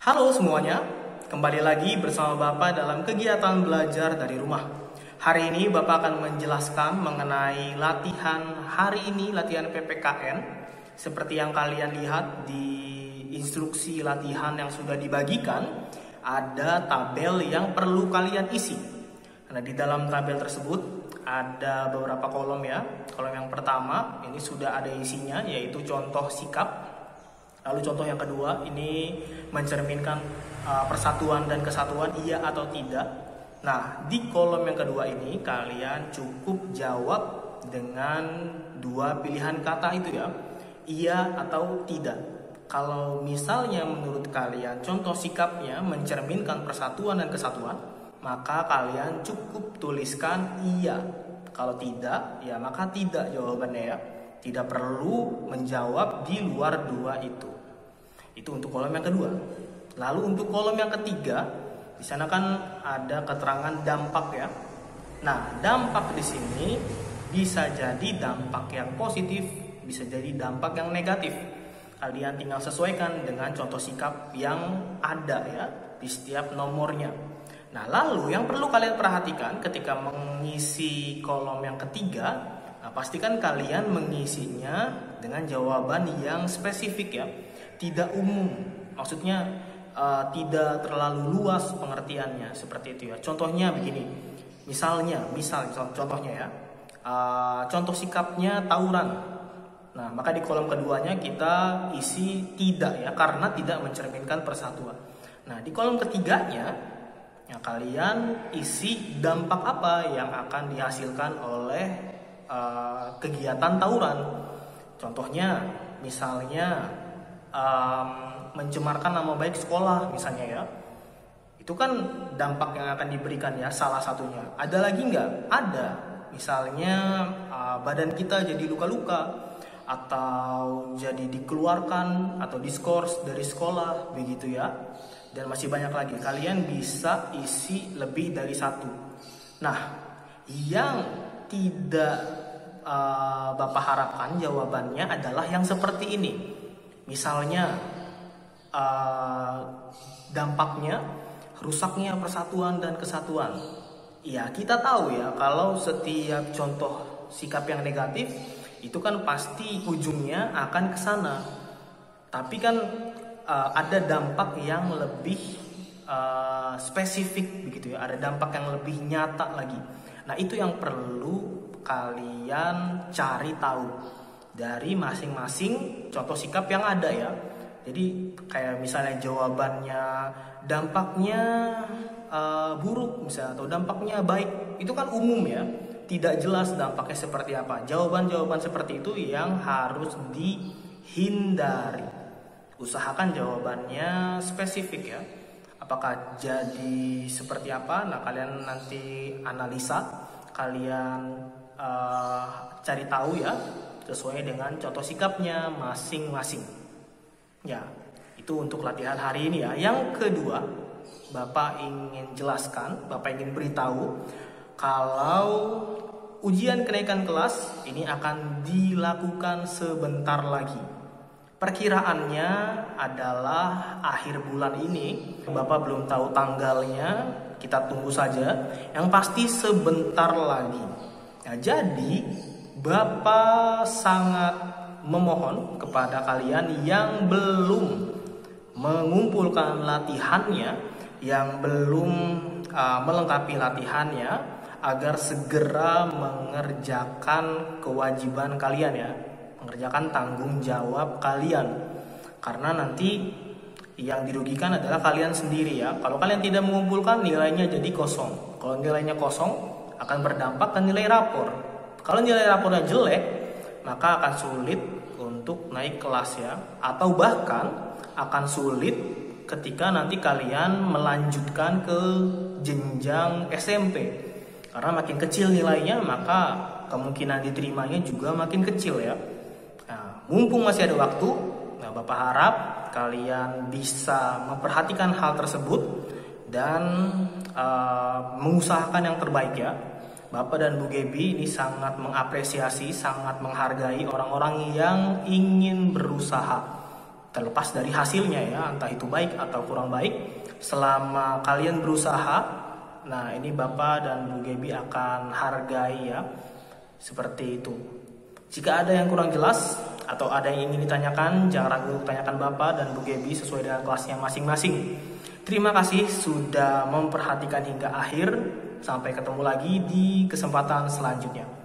Halo semuanya, kembali lagi bersama Bapak dalam kegiatan belajar dari rumah. Hari ini Bapak akan menjelaskan mengenai latihan hari ini, latihan PPKN. Seperti yang kalian lihat di instruksi latihan yang sudah dibagikan, ada tabel yang perlu kalian isi. Nah, di dalam tabel tersebut ada beberapa kolom ya. Kolom yang pertama ini sudah ada isinya, yaitu contoh sikap. Lalu contoh yang kedua ini mencerminkan persatuan dan kesatuan, iya atau tidak. Nah, di kolom yang kedua ini kalian cukup jawab dengan dua pilihan kata itu ya, iya atau tidak. Kalau misalnya menurut kalian contoh sikapnya mencerminkan persatuan dan kesatuan, maka kalian cukup tuliskan iya. Kalau tidak, ya maka tidak jawabannya ya. Tidak perlu menjawab di luar dua itu. Itu untuk kolom yang kedua. Lalu untuk kolom yang ketiga, di sana kan ada keterangan dampak ya. Nah, dampak di sini bisa jadi dampak yang positif, bisa jadi dampak yang negatif. Kalian tinggal sesuaikan dengan contoh sikap yang ada ya di setiap nomornya. Nah, lalu yang perlu kalian perhatikan ketika mengisi kolom yang ketiga, nah, pastikan kalian mengisinya dengan jawaban yang spesifik ya, tidak umum. Maksudnya tidak terlalu luas pengertiannya, seperti itu ya. Contohnya begini, contohnya ya, contoh sikapnya tawuran. Nah, maka di kolom keduanya kita isi tidak ya, karena tidak mencerminkan persatuan. Nah, di kolom ketiganya ya, kalian isi dampak apa yang akan dihasilkan oleh kegiatan tawuran. Contohnya misalnya mencemarkan nama baik sekolah misalnya ya. Itu kan dampak yang akan diberikan ya, salah satunya. Ada lagi nggak? Ada. Misalnya badan kita jadi luka-luka, atau jadi dikeluarkan atau diskors dari sekolah, begitu ya. Dan masih banyak lagi. Kalian bisa isi lebih dari satu. Nah, yang tidak Bapak harapkan jawabannya adalah yang seperti ini. Misalnya dampaknya rusaknya persatuan dan kesatuan. Ya, kita tahu ya kalau setiap contoh sikap yang negatif itu kan pasti ujungnya akan ke sana. Tapi kan ada dampak yang lebih spesifik begitu ya, ada dampak yang lebih nyata lagi. Nah, itu yang perlu kalian cari tahu dari masing-masing contoh sikap yang ada ya. Jadi kayak misalnya jawabannya dampaknya buruk misalnya, atau dampaknya baik, itu kan umum ya, tidak jelas dampaknya seperti apa. Jawaban-jawaban seperti itu yang harus dihindari. Usahakan jawabannya spesifik ya. Apakah jadi seperti apa? Nah, kalian nanti analisa, kalian cari tahu ya, sesuai dengan contoh sikapnya masing-masing. Ya, itu untuk latihan hari ini ya. Yang kedua, Bapak ingin jelaskan, Bapak ingin beritahu kalau ujian kenaikan kelas ini akan dilakukan sebentar lagi. Perkiraannya adalah akhir bulan ini. Bapak belum tahu tanggalnya, kita tunggu saja. Yang pasti sebentar lagi. Nah, jadi Bapak sangat memohon kepada kalian yang belum mengumpulkan latihannya, yang belum melengkapi latihannya, agar segera mengerjakan kewajiban kalian ya, mengerjakan tanggung jawab kalian. Karena nanti yang dirugikan adalah kalian sendiri ya. Kalau kalian tidak mengumpulkan, nilainya jadi kosong. Kalau nilainya kosong, akan berdampak ke nilai rapor. Kalau nilai rapornya jelek, maka akan sulit untuk naik kelas ya. Atau bahkan akan sulit ketika nanti kalian melanjutkan ke jenjang SMP. Karena makin kecil nilainya, maka kemungkinan diterimanya juga makin kecil ya. Nah, mumpung masih ada waktu, nah, Bapak harap kalian bisa memperhatikan hal tersebut dan mengusahakan yang terbaik ya. Bapak dan Bu Gebi ini sangat mengapresiasi, sangat menghargai orang-orang yang ingin berusaha. terlepas dari hasilnya ya, entah itu baik atau kurang baik, selama kalian berusaha, nah ini Bapak dan Bu Gebi akan hargai ya, seperti itu. Jika ada yang kurang jelas atau ada yang ingin ditanyakan, jangan ragu untuk tanyakan Bapak dan Bu Gebi sesuai dengan kelasnya masing-masing. Terima kasih sudah memperhatikan hingga akhir. Sampai ketemu lagi di kesempatan selanjutnya.